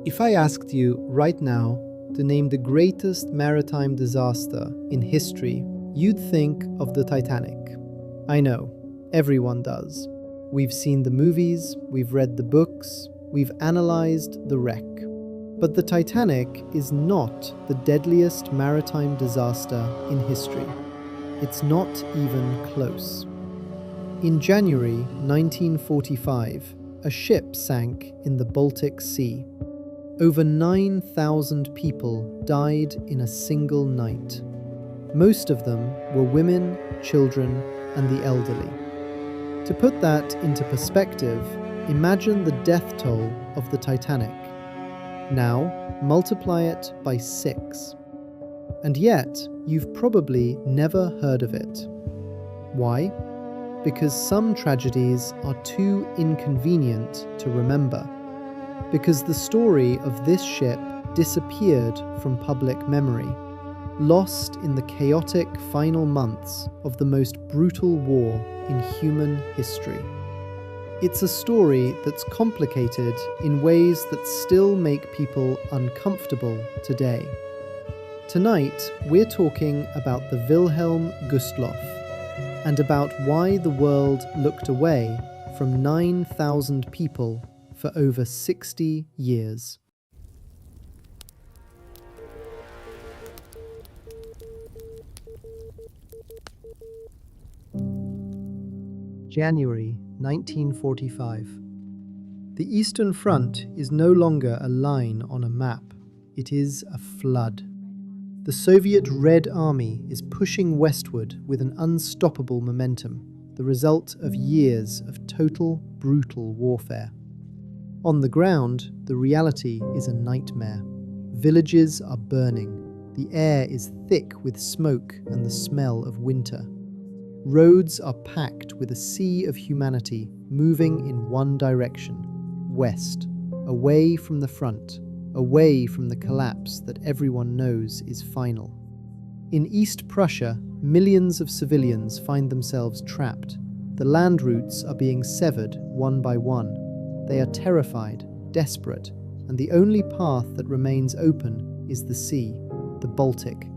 If I asked you right now to name the greatest maritime disaster in history, you'd think of the Titanic. I know, everyone does. We've seen the movies, we've read the books, we've analyzed the wreck. But the Titanic is not the deadliest maritime disaster in history. It's not even close. In January 1945, a ship sank in the Baltic Sea. Over 9,000 people died in a single night. Most of them were women, children, and the elderly. To put that into perspective, imagine the death toll of the Titanic. Now, multiply it by 6. And yet, you've probably never heard of it. Why? Because some tragedies are too inconvenient to remember. Because the story of this ship disappeared from public memory, lost in the chaotic final months of the most brutal war in human history. It's a story that's complicated in ways that still make people uncomfortable today. Tonight, we're talking about the Wilhelm Gustloff and about why the world looked away from 9,000 people for over 60 years. January 1945. The Eastern Front is no longer a line on a map, it is a flood. The Soviet Red Army is pushing westward with an unstoppable momentum, the result of years of total, brutal warfare. On the ground, the reality is a nightmare. Villages are burning. The air is thick with smoke and the smell of winter. Roads are packed with a sea of humanity moving in one direction, west, away from the front, away from the collapse that everyone knows is final. In East Prussia, millions of civilians find themselves trapped. The land routes are being severed one by one. They are terrified, desperate, and the only path that remains open is the sea, the Baltic,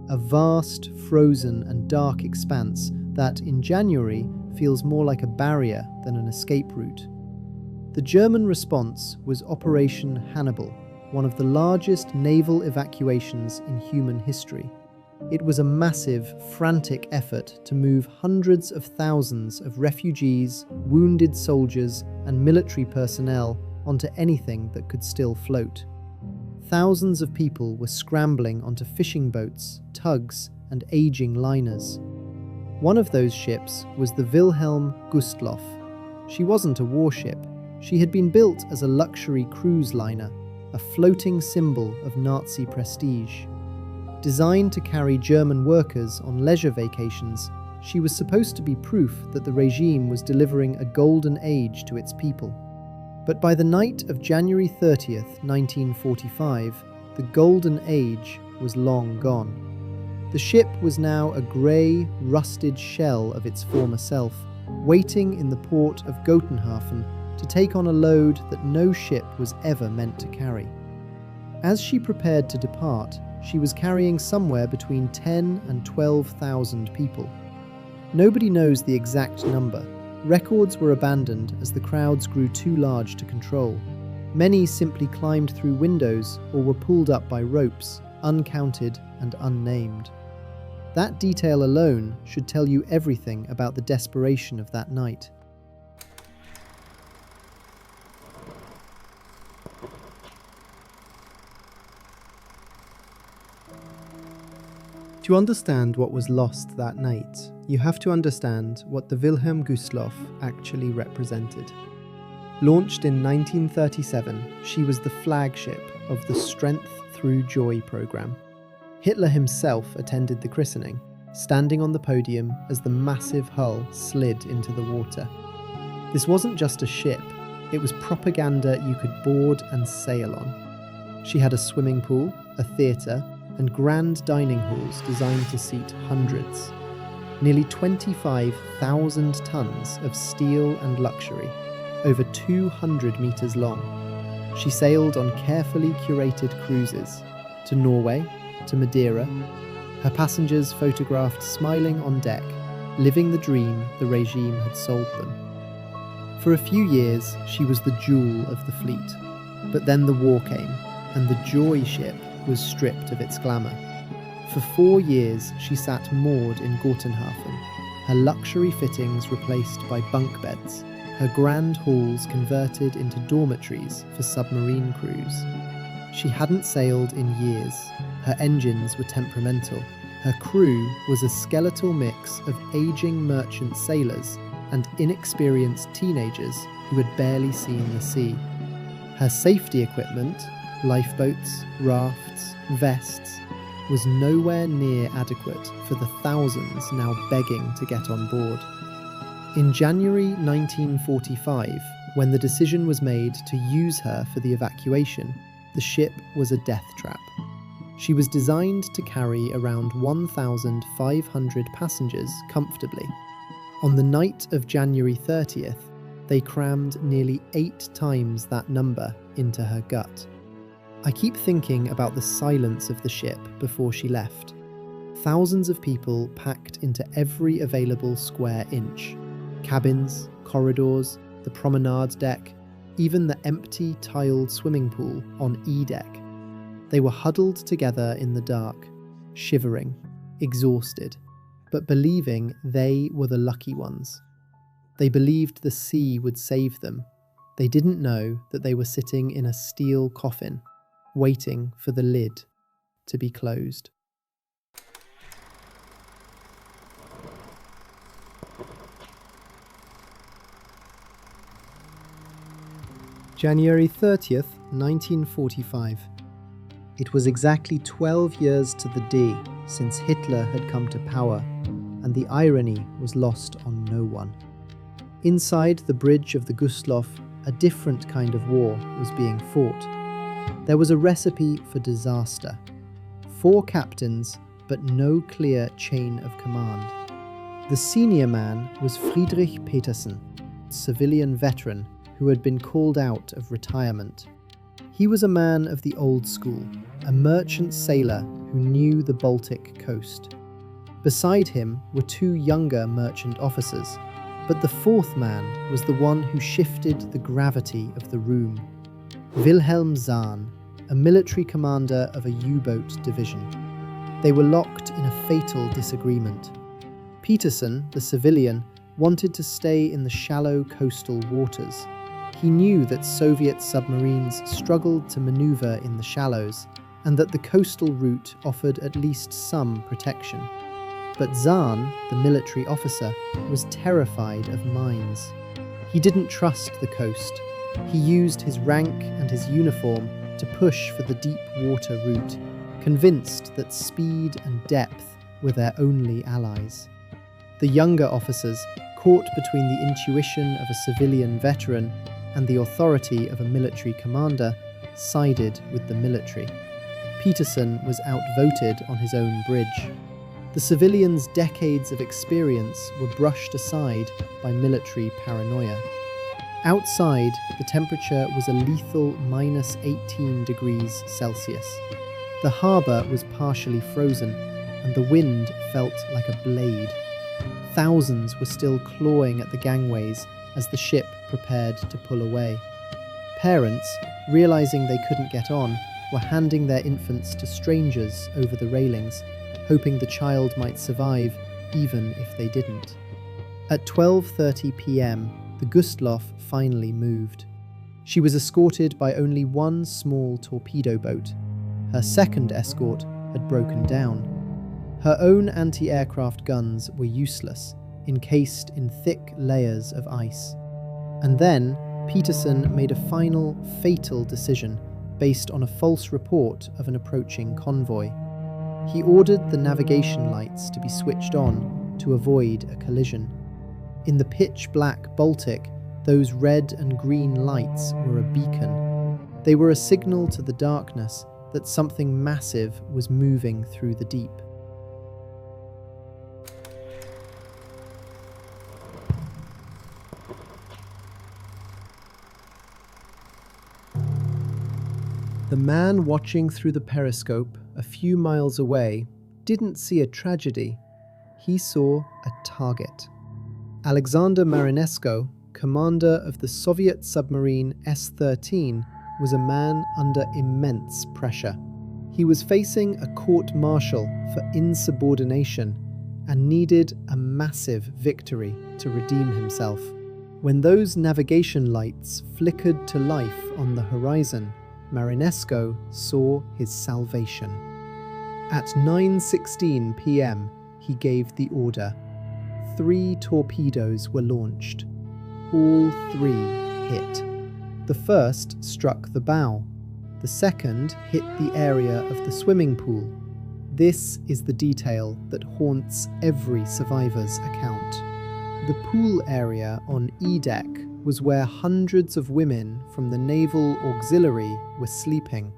a vast, frozen and dark expanse that, in January, feels more like a barrier than an escape route. The German response was Operation Hannibal, one of the largest naval evacuations in human history. It was a massive, frantic effort to move hundreds of thousands of refugees, wounded soldiers, and military personnel onto anything that could still float. Thousands of people were scrambling onto fishing boats, tugs, and aging liners. One of those ships was the Wilhelm Gustloff. She wasn't a warship. She had been built as a luxury cruise liner, a floating symbol of Nazi prestige. Designed to carry German workers on leisure vacations, she was supposed to be proof that the regime was delivering a golden age to its people. But by the night of January 30th, 1945, the golden age was long gone. The ship was now a grey, rusted shell of its former self, waiting in the port of Gotenhafen to take on a load that no ship was ever meant to carry. As she prepared to depart, she was carrying somewhere between 10 and 12,000 people. Nobody knows the exact number. Records were abandoned as the crowds grew too large to control. Many simply climbed through windows or were pulled up by ropes, uncounted and unnamed. That detail alone should tell you everything about the desperation of that night. To understand what was lost that night, you have to understand what the Wilhelm Gustloff actually represented. Launched in 1937, she was the flagship of the Strength Through Joy program. Hitler himself attended the christening, standing on the podium as the massive hull slid into the water. This wasn't just a ship, it was propaganda you could board and sail on. She had a swimming pool, a theatre, and grand dining halls designed to seat hundreds. Nearly 25,000 tons of steel and luxury, over 200 metres long. She sailed on carefully curated cruises to Norway, to Madeira, her passengers photographed smiling on deck, living the dream the regime had sold them. For a few years, she was the jewel of the fleet. But then the war came, and the Joy ship was stripped of its glamour. For 4 years, she sat moored in Gortenhafen, her luxury fittings replaced by bunk beds, her grand halls converted into dormitories for submarine crews. She hadn't sailed in years. Her engines were temperamental. Her crew was a skeletal mix of aging merchant sailors and inexperienced teenagers who had barely seen the sea. Her safety equipment, lifeboats, rafts, vests, was nowhere near adequate for the thousands now begging to get on board. In January 1945, when the decision was made to use her for the evacuation, the ship was a death trap. She was designed to carry around 1,500 passengers comfortably. On the night of January 30th, they crammed nearly 8 times that number into her gut. I keep thinking about the silence of the ship before she left. Thousands of people packed into every available square inch. Cabins, corridors, the promenade deck, even the empty tiled swimming pool on E deck. They were huddled together in the dark, shivering, exhausted, but believing they were the lucky ones. They believed the sea would save them. They didn't know that they were sitting in a steel coffin, waiting for the lid to be closed. January 30th, 1945. It was exactly 12 years to the day since Hitler had come to power, and the irony was lost on no one. Inside the bridge of the Gustloff, a different kind of war was being fought. There was a recipe for disaster. 4 captains, but no clear chain of command. The senior man was Friedrich Petersen, civilian veteran who had been called out of retirement. He was a man of the old school, a merchant sailor who knew the Baltic coast. Beside him were 2 younger merchant officers, but the 4th man was the one who shifted the gravity of the room. Wilhelm Zahn, a military commander of a U-boat division. They were locked in a fatal disagreement. Petersen, the civilian, wanted to stay in the shallow coastal waters. He knew that Soviet submarines struggled to maneuver in the shallows, and that the coastal route offered at least some protection. But Zahn, the military officer, was terrified of mines. He didn't trust the coast. He used his rank and his uniform to push for the deep water route, convinced that speed and depth were their only allies. The younger officers, caught between the intuition of a civilian veteran and the authority of a military commander, sided with the military. Petersen was outvoted on his own bridge. The civilians' decades of experience were brushed aside by military paranoia. Outside, the temperature was a lethal -18 degrees Celsius. The harbour was partially frozen, and the wind felt like a blade. Thousands were still clawing at the gangways as the ship prepared to pull away. Parents, realising they couldn't get on, were handing their infants to strangers over the railings, hoping the child might survive even if they didn't. At 12:30 p.m, the Gustloff finally moved. She was escorted by only 1 small torpedo boat. Her second escort had broken down. Her own anti-aircraft guns were useless, encased in thick layers of ice. And then, Petersen made a final, fatal decision based on a false report of an approaching convoy. He ordered the navigation lights to be switched on to avoid a collision. In the pitch-black Baltic, those red and green lights were a beacon. They were a signal to the darkness that something massive was moving through the deep. The man watching through the periscope a few miles away didn't see a tragedy. He saw a target. Alexander Marinesko, commander of the Soviet submarine S-13, was a man under immense pressure. He was facing a court-martial for insubordination and needed a massive victory to redeem himself. When those navigation lights flickered to life on the horizon, Marinesko saw his salvation. At 9:16 p.m., he gave the order. 3 torpedoes were launched. All 3 hit. The first struck the bow. The second hit the area of the swimming pool. This is the detail that haunts every survivor's account. The pool area on E-deck was where hundreds of women from the naval auxiliary were sleeping.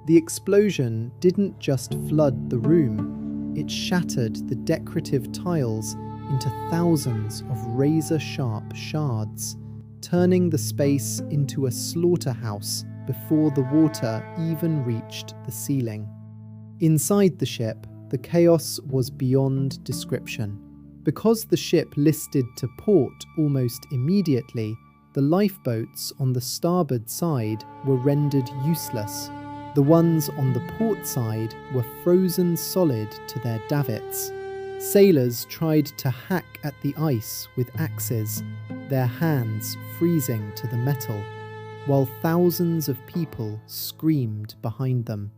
The explosion didn't just flood the room, it shattered the decorative tiles into thousands of razor-sharp shards, turning the space into a slaughterhouse before the water even reached the ceiling. Inside the ship, the chaos was beyond description. Because the ship listed to port almost immediately, the lifeboats on the starboard side were rendered useless. The ones on the port side were frozen solid to their davits. Sailors tried to hack at the ice with axes, their hands freezing to the metal, while thousands of people screamed behind them.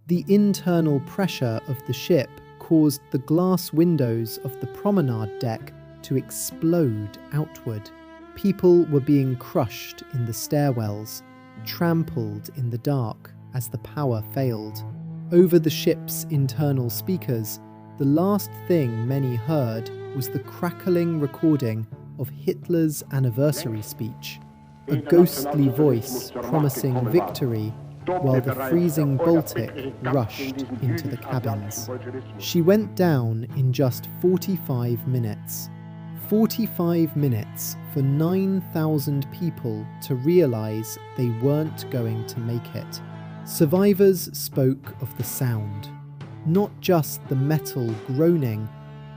The internal pressure of the ship caused the glass windows of the promenade deck to explode outward. People were being crushed in the stairwells, trampled in the dark as the power failed. Over the ship's internal speakers, the last thing many heard was the crackling recording of Hitler's anniversary speech, a ghostly voice promising victory while the freezing Baltic rushed into the cabins. She went down in just 45 minutes. 45 minutes for 9,000 people to realise they weren't going to make it. Survivors spoke of the sound. Not just the metal groaning,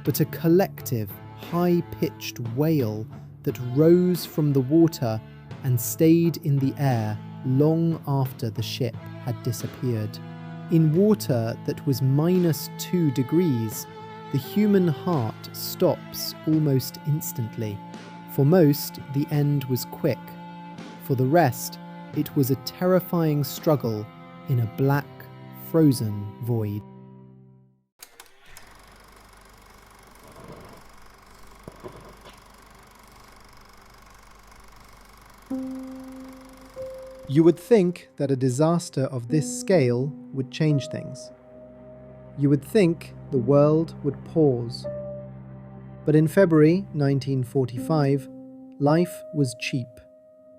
but a collective, high-pitched wail that rose from the water and stayed in the air long after the ship had disappeared. In water that was -2 degrees, the human heart stops almost instantly. For most, the end was quick. For the rest, it was a terrifying struggle in a black, frozen void. You would think that a disaster of this scale would change things. You would think the world would pause. But in February 1945, life was cheap,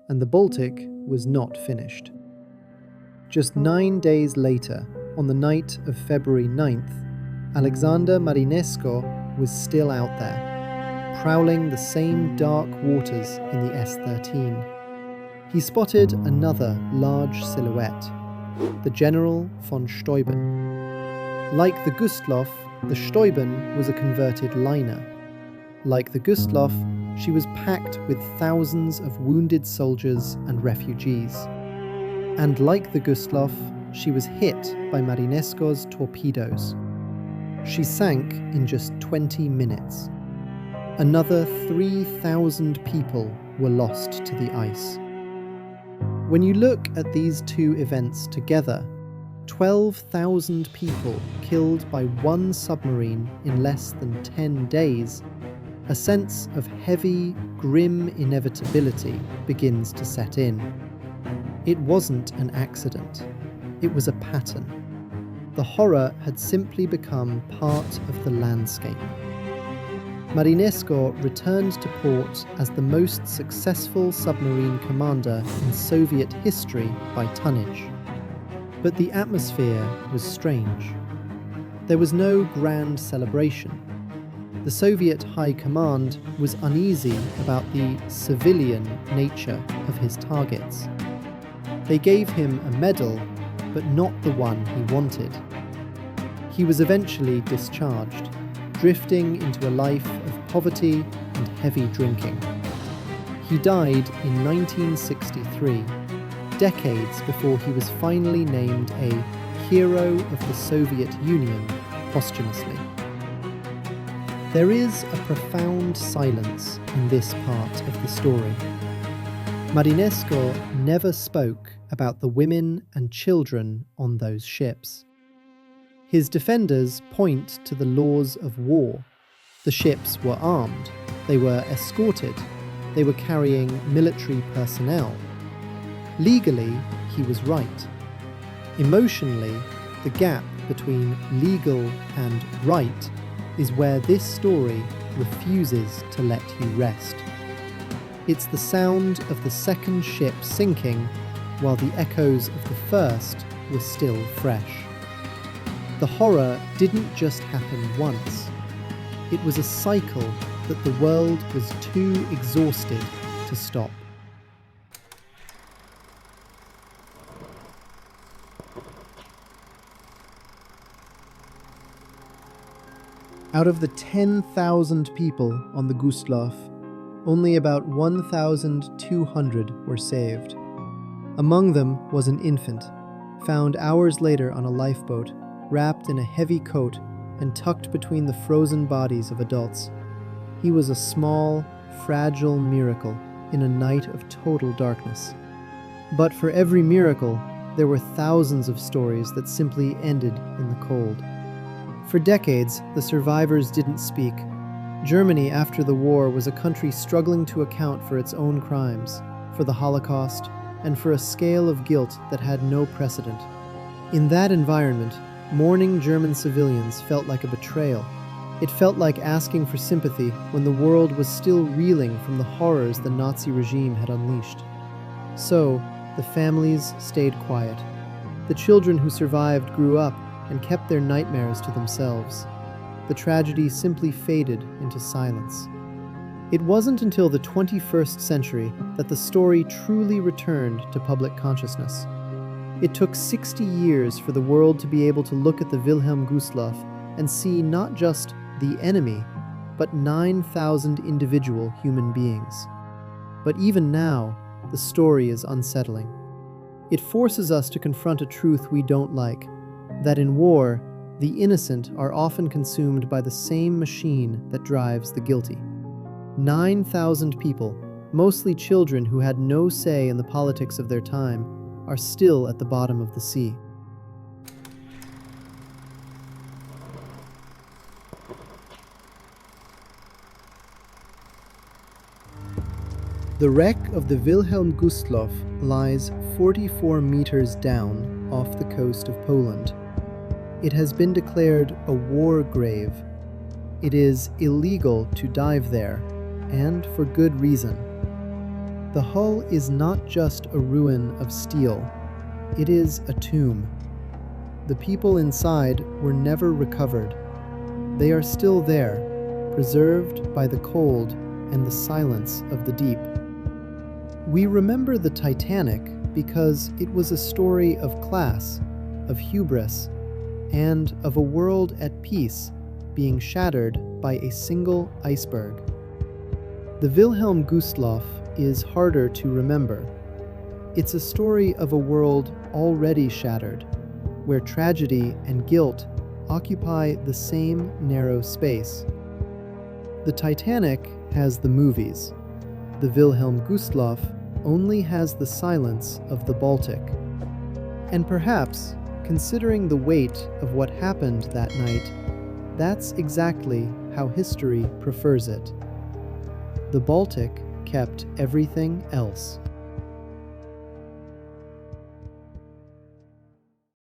and the Baltic was not finished. Just 9 days later, on the night of February 9th, Alexander Marinesko was still out there, prowling the same dark waters in the S-13. He spotted another large silhouette, the General von Steuben. Like the Gustloff, the Steuben was a converted liner. Like the Gustloff, she was packed with thousands of wounded soldiers and refugees. And like the Gustloff, she was hit by Marinesko's torpedoes. She sank in just 20 minutes. Another 3,000 people were lost to the ice. When you look at these two events together, 12,000 people killed by one submarine in less than 10 days, a sense of heavy, grim inevitability begins to set in. It wasn't an accident. It was a pattern. The horror had simply become part of the landscape. Marinesko returned to port as the most successful submarine commander in Soviet history by tonnage. But the atmosphere was strange. There was no grand celebration. The Soviet High Command was uneasy about the civilian nature of his targets. They gave him a medal, but not the one he wanted. He was eventually discharged, drifting into a life of poverty and heavy drinking. He died in 1963, decades before he was finally named a Hero of the Soviet Union posthumously. There is a profound silence in this part of the story. Marinesco never spoke about the women and children on those ships. His defenders point to the laws of war. The ships were armed, they were escorted, they were carrying military personnel. Legally, he was right. Emotionally, the gap between legal and right is where this story refuses to let you rest. It's the sound of the second ship sinking, while the echoes of the first were still fresh. The horror didn't just happen once. It was a cycle that the world was too exhausted to stop. Out of the 10,000 people on the Gustloff, only about 1,200 were saved. Among them was an infant, found hours later on a lifeboat, wrapped in a heavy coat and tucked between the frozen bodies of adults. He was a small, fragile miracle in a night of total darkness. But for every miracle, there were thousands of stories that simply ended in the cold. For decades, the survivors didn't speak. Germany after the war was a country struggling to account for its own crimes, for the Holocaust, and for a scale of guilt that had no precedent. In that environment, mourning German civilians felt like a betrayal. It felt like asking for sympathy when the world was still reeling from the horrors the Nazi regime had unleashed. So, the families stayed quiet. The children who survived grew up and kept their nightmares to themselves. The tragedy simply faded into silence. It wasn't until the 21st century that the story truly returned to public consciousness. It took 60 years for the world to be able to look at the Wilhelm Gustloff and see not just the enemy, but 9,000 individual human beings. But even now, the story is unsettling. It forces us to confront a truth we don't like, that in war, the innocent are often consumed by the same machine that drives the guilty. 9,000 people, mostly children who had no say in the politics of their time, are still at the bottom of the sea. The wreck of the Wilhelm Gustloff lies 44 meters down off the coast of Poland. It has been declared a war grave. It is illegal to dive there, and for good reason. The hull is not just a ruin of steel, it is a tomb. The people inside were never recovered. They are still there, preserved by the cold and the silence of the deep. We remember the Titanic because it was a story of class, of hubris, and of a world at peace being shattered by a single iceberg. The Wilhelm Gustloff is harder to remember. It's a story of a world already shattered, where tragedy and guilt occupy the same narrow space. The Titanic has the movies. The Wilhelm Gustloff only has the silence of the Baltic. And perhaps, considering the weight of what happened that night, that's exactly how history prefers it. The Baltic kept everything else.